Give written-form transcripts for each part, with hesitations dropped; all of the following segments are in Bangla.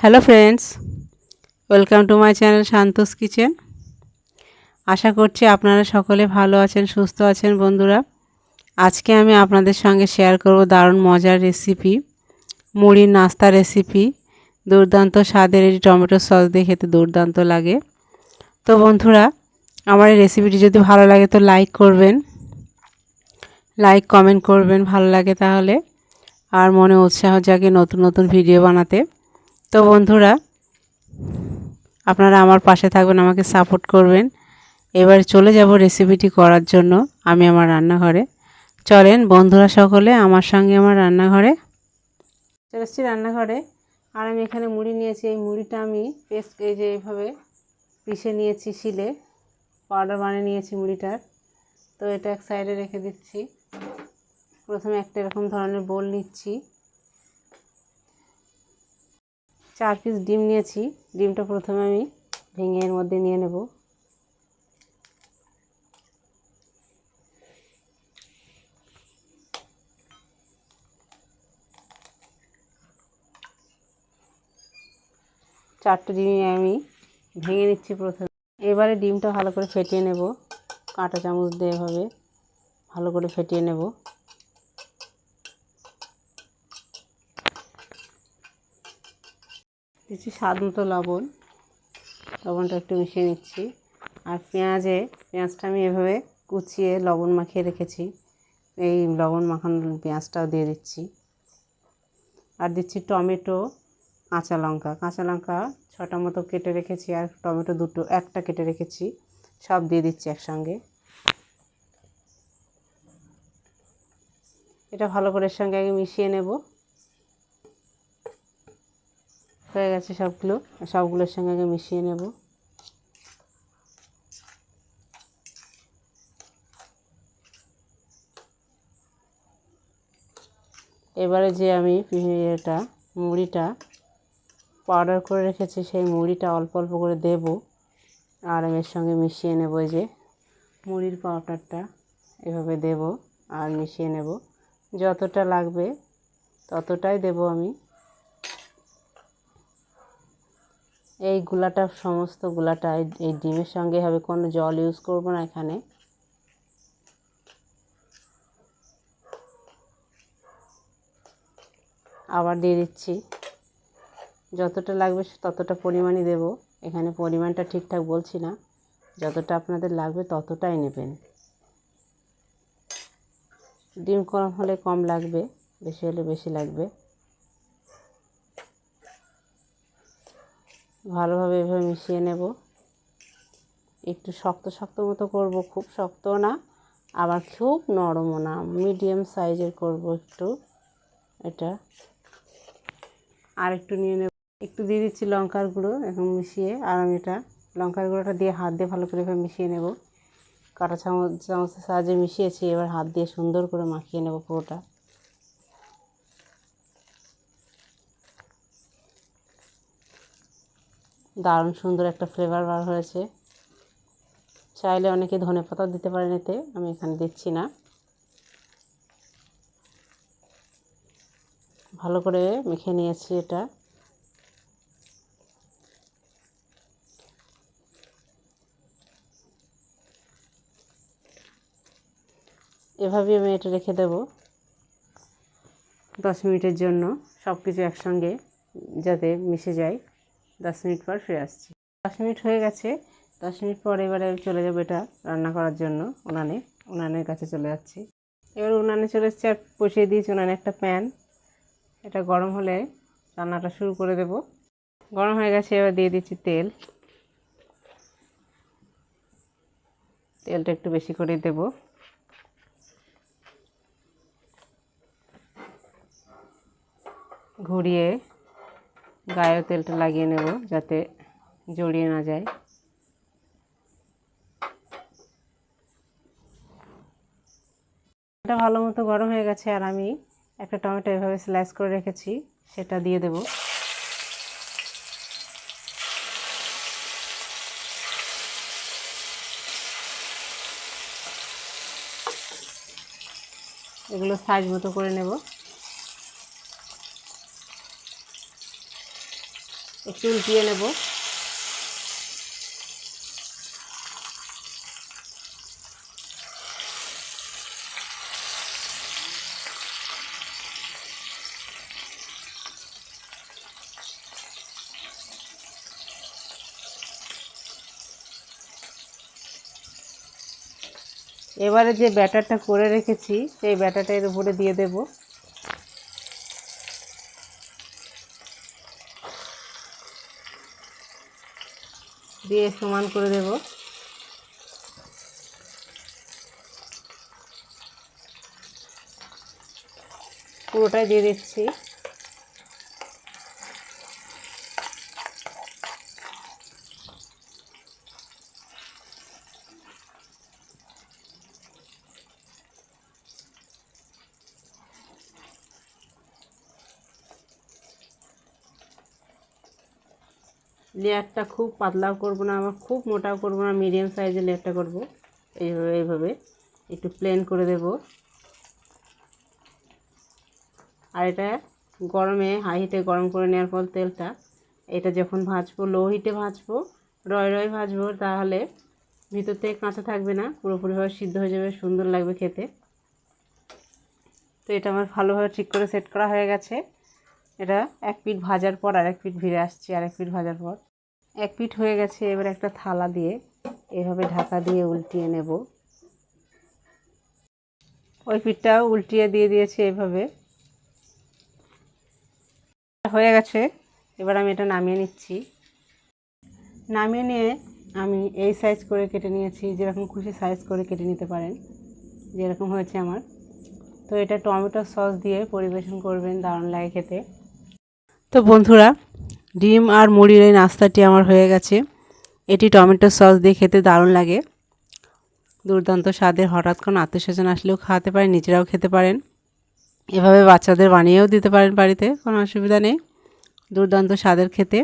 Hello friends, welcome to my channel santos kitchen. আশা করছি আপনারা সকলে ভালো আছেন, সুস্থ আছেন। বন্ধুরা, আজকে আমি আপনাদের সঙ্গে শেয়ার করব দারুণ মজার রেসিপি, মুড়ির নাস্তা রেসিপি। দুর্দান্ত স্বাদের, এই টমেটো সস দিয়ে খেতে দুর্দান্ত লাগে। তো বন্ধুরা, আমার এই রেসিপিটি যদি ভালো লাগে তো লাইক করবেন, লাইক কমেন্ট করবেন ভালো লাগে তাহলে, আর মনে উৎসাহ জাগে নতুন নতুন ভিডিও বানাতে। তো বন্ধুরা, আপনারা আমার পাশে থাকবেন, আমাকে সাপোর্ট করবেন। এবার চলে যাব রেসিপিটি করার জন্য আমি আমার রান্নাঘরে। চলেন বন্ধুরা সকলে আমার সঙ্গে আমার রান্নাঘরে। চলে এসেছি রান্নাঘরে, আর আমি এখানে মুড়ি নিয়েছি। এই মুড়িটা আমি পেস্ট, এই যে এইভাবে পিষে নিয়েছি, শিলে পাউডার বানিয়ে নিয়েছি মুড়িটার। তো এটা এক সাইডে রেখে দিচ্ছি। প্রথমে একটা এরকম ধরনের বোল নিচ্ছি। 4 পিস ডিম নিয়েছি। ডিমটা প্রথমে আমি ভেঙে এর মধ্যে নিয়ে নেব। চারটে ডিম আমি ভেঙে নিচ্ছি প্রথমে। এবারে ডিমটা ভালো করে ফেটিয়ে নেব, কাঁটা চামচ দিয়ে এভাবে ভালো করে ফেটিয়ে নেব। দিচ্ছি স্বাদ মতো লবণ, লবণটা একটু মিশিয়ে নিচ্ছি। আর পেঁয়াজটা আমি এভাবে কুচিয়ে লবণ মাখিয়ে রেখেছি, এই লবণ মাখানো পেঁয়াজটাও দিয়ে দিচ্ছি। আর দিচ্ছি টমেটো, কাঁচা লঙ্কা 6টা মতো কেটে রেখেছি, আর টমেটো একটা কেটে রেখেছি, সব দিয়ে দিচ্ছি একসঙ্গে। এটা ভালো করে এর সঙ্গে আগে মিশিয়ে নেব। হয়ে গেছে সবগুলোর সঙ্গে আগে মিশিয়ে নেব। এবারে যে আমি মুড়িটা পাউডার করে রেখেছি, সেই মুড়িটা অল্প অল্প করে দেব, আর আমি এর সঙ্গে মিশিয়ে নেব। এই যে মুড়ির পাউডারটা এভাবে দেব আর মিশিয়ে নেব। যতটা লাগবে ততটাই দেব আমি। এই সমস্ত গুলাটা এই ডিমের সঙ্গে হবে, কোনো জল ইউজ করব না এখানে। আবার দিয়ে দিচ্ছি। যতটা লাগবে ততটা পরিমাণই দেব। এখানে পরিমাণটা ঠিকঠাক বলছি না, যতটা আপনাদের লাগবে ততটাই নেবেন। ডিম কম হলে কম লাগবে, বেশি হলে বেশি লাগবে। ভালোভাবে এভাবে মিশিয়ে নেব। একটু শক্ত শক্ত মতো করব, খুব শক্তও না আবার খুব নরমও না, মিডিয়াম সাইজের করব একটু। এটা আর একটু নিয়ে নেব, একটু দিয়ে দিচ্ছি লঙ্কার গুঁড়ো এখন মিশিয়ে। আর আমি এটা লঙ্কার গুঁড়োটা দিয়ে হাত দিয়ে ভালো করে এভাবে মিশিয়ে নেব। কাঁটা চামচের সাহায্যে মিশিয়েছি, এবার হাত দিয়ে সুন্দর করে মাখিয়ে নেব পুরোটা। দারুণ সুন্দর একটা ফ্লেভার বার হয়েছে। চাইলে অনেকে ধনেপাতাও দিতে পারেন, এতে আমি এখানে দিচ্ছি না। ভালো করে মেখে নিয়েছি এটা। এভাবেই আমি এটা রেখে দেব 10 মিনিটের জন্য, সব কিছু একসঙ্গে যাতে মিশে যায়। 10 মিনিট পর ফিরে আসছি। 10 মিনিট হয়ে গেছে। 10 মিনিট পর এবারে আমি চলে যাব এটা রান্না করার জন্য উনানের কাছে চলে যাচ্ছি। এবার উনানে চলে এসেছি, আর বসিয়ে দিয়েছি উনানে একটা প্যান। এটা গরম হলে রান্নাটা শুরু করে দেব। গরম হয়ে গেছে, এবার দিয়ে দিচ্ছি তেলটা একটু বেশি করে দেব। ঘুরিয়ে গায়ে তেলটা লাগিয়ে নেব যাতে জড়িয়ে না যায়। এটা ভালো মতো গরম হয়ে গেছে, আর আমি একটা টমেটো এভাবে স্লাইস করে রেখেছি, সেটা দিয়ে দেব। এগুলো সাইজ মতো করে নেব। একটু উল্টিয়ে নেব। এবারে যে ব্যাটারটা করে রেখেছি সেই ব্যাটারটা এর উপরে দিয়ে দেব। দিয়ে সমান করে দেব। পুরোটাই দিয়ে দিচ্ছি। লেয়ারটা খুব পাতলাও করব না, আবার খুব মোটাও করব না, মিডিয়াম সাইজের লেয়ারটা করব। এইভাবে একটু প্লেন করে দেব। আর এটা গরমে হাই হিটে গরম করে নেওয়ার পর তেলটা, এটা যখন ভাজবো লো হিটে ভাজবো, রয় ভাজবো, তাহলে ভিতর থেকে কাঁচা থাকবে না, পুরোপুরিভাবে সিদ্ধ হয়ে যাবে, সুন্দর লাগবে খেতে। তো এটা আমার ভালোভাবে ঠিক করে সেট করা হয়ে গেছে। এটা এক পিঠ ভাজার পর আর এক পিঠ ফিরে আসছি, আর এক পিঠ ভাজার পর এক পিঠ হয়ে গেছে। এবার একটা থালা দিয়ে এভাবে ঢাকা দিয়ে উল্টিয়ে নেব। ওই পিঠটাও উল্টিয়ে দিয়ে দিয়েছি এভাবে। হয়ে গেছে। এবার আমি এটা নামিয়ে নিচ্ছি। নামিয়ে নিয়ে আমি এই সাইজ করে কেটে নিয়েছি, যেরকম খুশি সাইজ করে কেটে নিতে পারেন, যেরকম হয়েছে আমার। তো এটা টমেটো সস দিয়ে পরিবেশন করবেন, দারুণ লাগে খেতে। তো বন্ধুরা, ডিম আর মুড়ির এই নাস্তাটি আমার হয়ে গেছে। এটি টমেটো সস দিয়ে খেতে দারুণ লাগে, দুর্দান্ত স্বাদের। হঠাৎ কোনো আত্মীয়স্বজন আসলেও খাওয়াতে পারেন, নিজেরাও খেতে পারেন। এভাবে বাচ্চাদের বানিয়েও দিতে পারেন বাড়িতে, কোনো অসুবিধা নেই, দুর্দান্ত স্বাদের খেতে।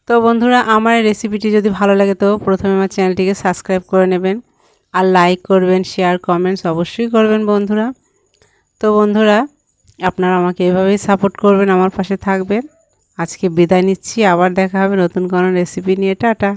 তো বন্ধুরা, আমার এই রেসিপিটি যদি ভালো লাগে তো প্রথমে আমার চ্যানেলটিকে সাবস্ক্রাইব করে নেবেন, আর লাইক করবেন, শেয়ার কমেন্টস অবশ্যই করবেন বন্ধুরা। তো বন্ধুরা, আপনারা আমাকে এভাবেই সাপোর্ট করবেন, আমার পাশে থাকবেন। আজকে বিদায় নিচ্ছি, আবার দেখা হবে নতুন কোনো রেসিপি নিয়ে। টাটা।